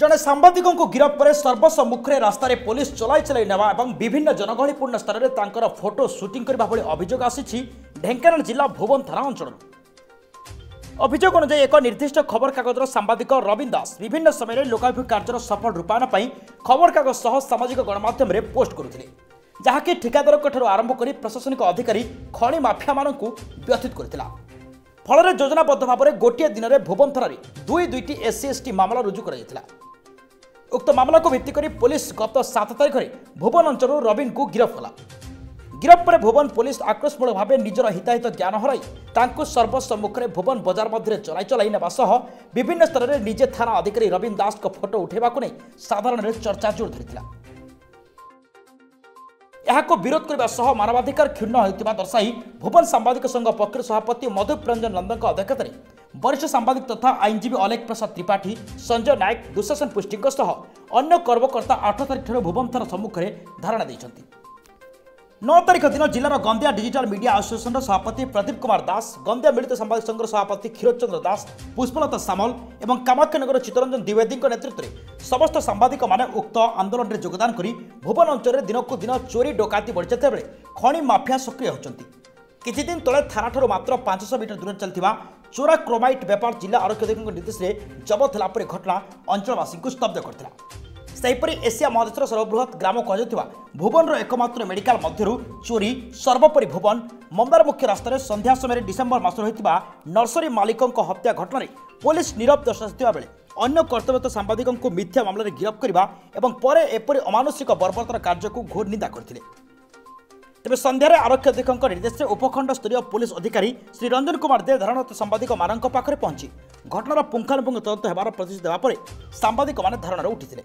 जड़े सांबादिक गिरफ पर सर्वसम्मुखें रास्त पुलिस चलाई चलाई नेवा और विभिन्न जनगहलीपूर्ण स्थान में फोटो सुटिंग करने भाई अभियोग आसी ढेंकानाल जिला भुवन थाना अंचल। अभियोग अनुसार एक निर्दिष्ट खबर कागजर सांबादिक रवीन दास विभिन्न समय लोकाभिमुखी कार्यर सफल रूपायन पर खबर कागज सह सामाजिक गणमाध्यम पोस्ट करुले जहाँकि ठिकादार आरंभ कर प्रशासनिक अधिकारी खଣି माफिया मान व्यथित करथिला। फल योजनाबद्ध भाव में गोटे दिन में भुवन थाना दुईटी एससी एसटी मामला रुजु कर उक्त मामला को भित्ति कर पुलिस गत 7 तारिख में भुवन अंचल रवीन को गिरफ कला। गिरफ पर भुवन पुलिस आक्रोशमूलक भाव निजर हिताहित ज्ञान हराई सर्वसम्मुखें भुवन बजार मध्य चलाई चलाई नेवा सह विभिन्न स्तर में निजे थाना अधिकारी रवीन दास को फोटो उठेबाकु नहीं साधारण चर्चा जोर धरिथिला। यहाको विरोध करने सह मानवाधिकार क्षुण्ण होता दर्शाई भुवन सांबादिक संघ पक्ष सभापति मधुप रंजन नंदन अध्यक्षता वरिष्ठ सांबादिक तथा आईनजीवी अलेख प्रसाद त्रिपाठी संजय नायक दुशासन पुष्टि सह अन्य कर्मकर्ता 8 तारिख भुवन थाना सम्मुखें धारणा देइछन्ति। 9 तारिख दिन जिलार गंदिया डिजिटल मीडिया एसोसिएशन सभापति प्रदीप कुमार दास, गंदिया मिलित सांबादिक संघ सभापति क्षीरचंद्र दास, पुष्पलता सामल और कामाख्यानगर चित्तरंजन द्विवेदी नेतृत्व में समस्त सांबादिक माने उक्त आंदोलन में योगदान कर भुवन अंचल में दिनकू दिन चोरी डकाती बढ़ जाता बेले खଣି माफिया सक्रिय होती। किछि दिन तले थाना मात्र 500 मीटर दूर चलता चोरा क्रोमाइट बेपार जिला आरक्षी अधीक्षक निर्देश में जबत होला पर घटना अंचलवासी को स्तब्ध करथिला। सेहीपरि एशिया महादेशर सर्वबृहत ग्राम कहुवा भुवन एकमात्र मेडिकल मध्य चोरी सर्वोपरि भुवन मंदार मुख्य रास्तार संध्या समय डिसेम्बर मास होता नर्सरी मालिकों हत्या घटना पुलिस नीरव दर्शाई बेले अन्य कर्तव्यरत सांबादिक मिथ्या मामलें गिरफ करने एपरि अमानुषिक बर्बरतार कार्य को घोर निंदा करथिले। तेज सन्धार आरक्षी अधीक्षक निर्देश में उपखंड स्तरीय पुलिस अधिकारी श्री रंजन कुमार दे धारणरत सांबादिक मानक पाखरे पहुंची घटनार पुंखानुपुंख तदंत होबार प्रतिश्रुति देवापर सांबादिक माने धारणार उठिथिले।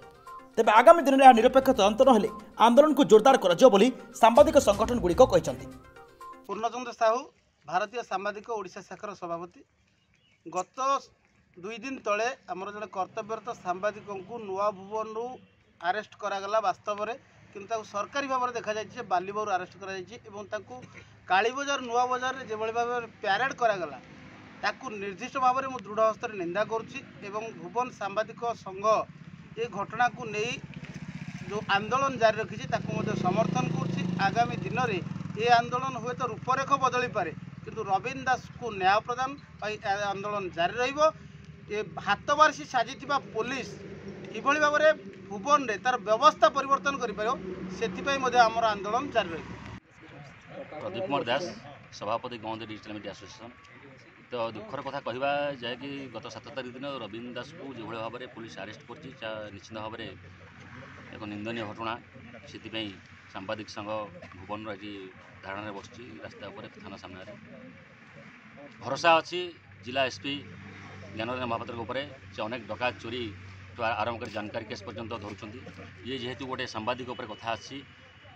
तेज आगामी दिन में निरपेक्ष तदंत नहेले आंदोलन को जोरदार कर सांबादिक संगठन गुड़िक कहते। पूर्णचंद्र साहू भारतीय सांबादिक ओडिशा शाखार सभापति गत 2 दिन तले आमर जड़े कर्तव्यरत सांबादिक नुआ भुवन आरेस्ट करागला वास्तव में किंतु सरकारी भाव में देखा जाए बालीबार आरेस्ट कर कालीबजार नुआ बजार जो भाव प्यारेड करागला ताकू निर्दिष्ट भाव में दृढ़ हस्तर निंदा करुच्ची। भुवन सांबादिक संघ ये घटना को नहीं जो आंदोलन जारी रखी समर्थन करुच्ची। आगामी दिन में ये आंदोलन हुए तो रूपरेख बदली पारे किंतु रवीन दास को न्याय प्रदान आंदोलन जारी रहिबो। ये हाथबारसी साजी पुलिस किभली भाव में भुवन रे तार व्यवस्था परिवर्तन कर आमर आंदोलन जारी रही। प्रदीप कुमार दास सभापति गंदिया डिजिटल मीडिया एसोसिएशन। तो दुखर कथा कहवा जाए कि गत 7 तारिख दिन रवीन दास को जो भाव में पुलिस आरेस्ट कर निश्चित भाव में एक निंदनीय घटना से सांबादिक संघ भुवन आज धारणा बस रास्ता थाना सामने भरोसा अच्छी जिला एसपी ज्ञानरंजन महापात्र से अनेक डकायत चोरी तो आरंभ कर जानकारी केस पर्यंत धरुंच। ये जेहेतु गोटे सांबादिक कथा अच्छी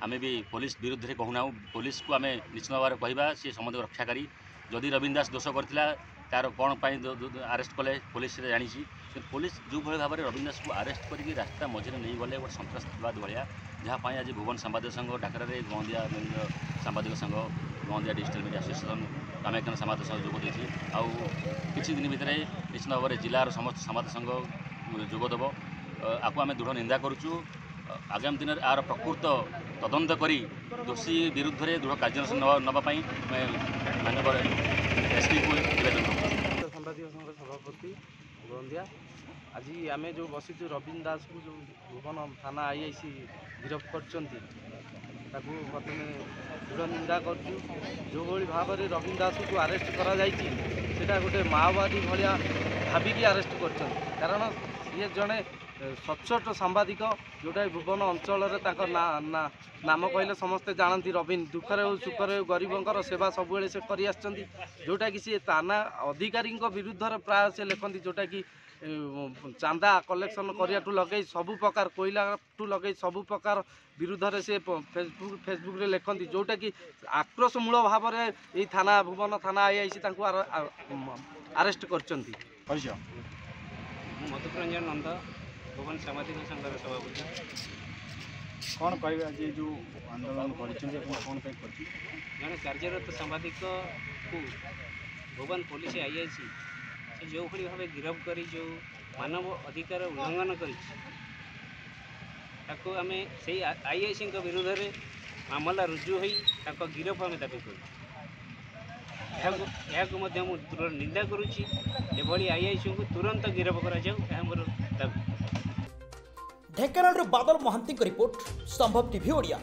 आम भी पुलिस विरुद्ध में कहूना पुलिस को आम निश्चित भाव में कह सी समस्त रक्षाकारी जदि रवीन दास दोष करता तार कौन आरेस्ट कले पुलिस जानी पुलिस जो भाव में रवीन दास को आरेस्ट करके रास्ता मझे नहीं गले गोटे सन्त्रासवाद भाया जहाँपाई आज भुवन सांबादिक संघ डाकरा गंदिया सांबादिक संघ गंदिया डिजिटल मीडिया एसोसिएशन कामाख्यान सांबादिक संघ जोग देती किसी दिन भितर निश्चित भाव में जिलार समस्त सांबादिक संघ जोगदेव आपको आम दृढ़ निंदा करुचु। आगामी दिन आर प्रकृत तदंत करी दोषी विरुद्ध में दृढ़ कार्यानुष्ठान नापी मानव एसपी को निवेदन करूँ। सांबादिक संघ सभापति गंदिया आज आम जो बसी रवीन दास को जो भुवन थाना आईआईसी गिरफ कर प्रथम दृढ़ निंदा करूँ। जो भाव में रवीन दास को आरेस्ट करा गोटे माओवादी भाया भाविकी आरेस्ट कर ये जड़े सचोट सांबादिक जोटा भुवन अंचल नाम कहले समस्ते जानती रवीन दुखरे हो सुखरे गरीबंकर सेवा सब से कर जोटा कि सी थाना अधिकारी विरुद्ध प्राय से लिखती जोटा कि चांदा कलेक्शन करिया लगे सबु प्रकार कोईला लगे सबु प्रकार विरुद्ध में से फेसबुक रे लिखती जोटा कि आक्रोशमूल भाव में ये थाना भुवन थाना आईआईसी आरेस्ट कर। मधुप रंजन नंद भुवन सांबादिक संघर सभापति कौन कह जो आंदोलन कौन जड़े कार्यरत सांबादिक को भुवन पुलिस आईआईसी से जो भाव गिरफ कर जो ମାନବ ଅଧିକାର ଉଲ୍ଲଂଘନ କରିଛି ତାକୁ ଆମେ ସେଇ ଆଇଆଇସିଙ୍କ ବିରୁଦ୍ଧରେ ମାମଲା ରୁଜୁ ହୋଇ ତାଙ୍କ ଗିରଫ ଆମେ ଦାବି କରୁଛୁ। ଏହାକୁ ମଧ୍ୟ ମୁଁ ତୁରନ୍ତ ନିନ୍ଦା କରୁଛି। ଏଭଳି ଆଇଆଇସିଙ୍କୁ ତୁରନ୍ତ ଗିରଫ କରାଯାଉ, ଏହା ମୋର ଦାବି। ଢେଙ୍କାନାଳରୁ ବାଦଲ ମହାନ୍ତିଙ୍କ ରିପୋର୍ଟ, ସମ୍ଭବ ଟିଭି ଓଡ଼ିଆ।